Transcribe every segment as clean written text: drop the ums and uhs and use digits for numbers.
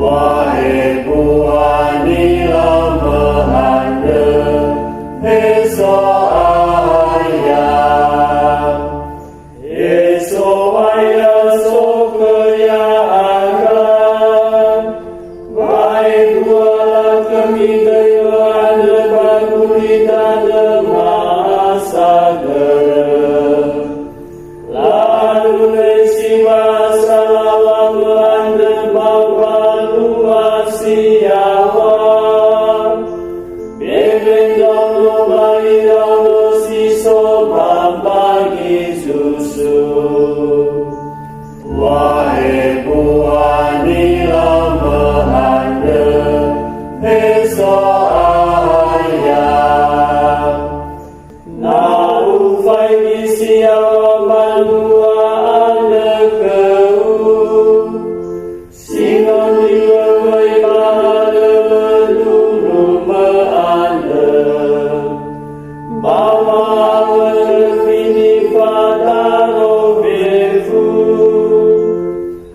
Wahai buani lamahanda, esok ayah sok kaya akan. Baik bualah kami dayuan lebar gulita lemah sagera. Lalu lesiwa salah melanda bawa luas siawa. Bebeng dolo bayi dolo siso bagi susu. Wahai buani lamahanda, esok ayah naufai disiawa manua anda kau. Singon dilewai bahada mendulu meanda. Bawa awal fini fataro befu.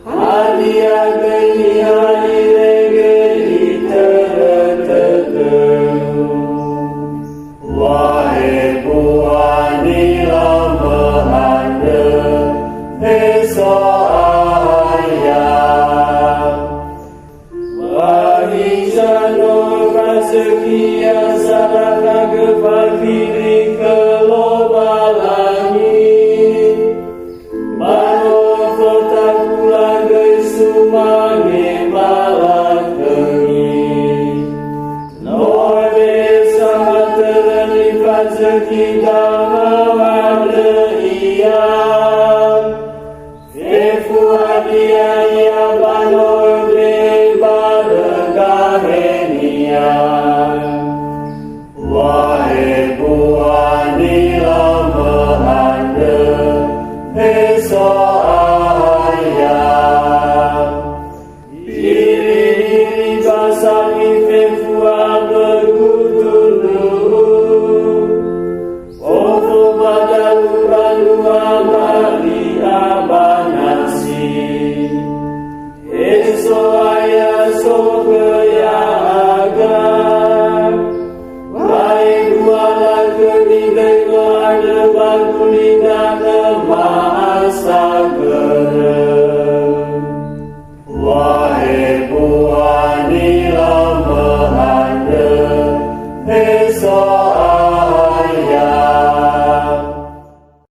Hadiah geni hadire geni tertetu. Wahai buani lamahanda, esok ayah bagi jano kasekian sadaka kepakiri keloba langit. Mano kota kula gesumange balak kengi. Nobe sama terlipat sekita mawada iya. Efu hadiah ya banor lebar kahenia. Wahai buani lamahanda, esok ayah diri basangi fefua bergudunu. Ovo badalu balua bali abanasi. Esok ayah sok kaya agak. Baik bualah kemidai ada bagulina lemah sagera. Wahai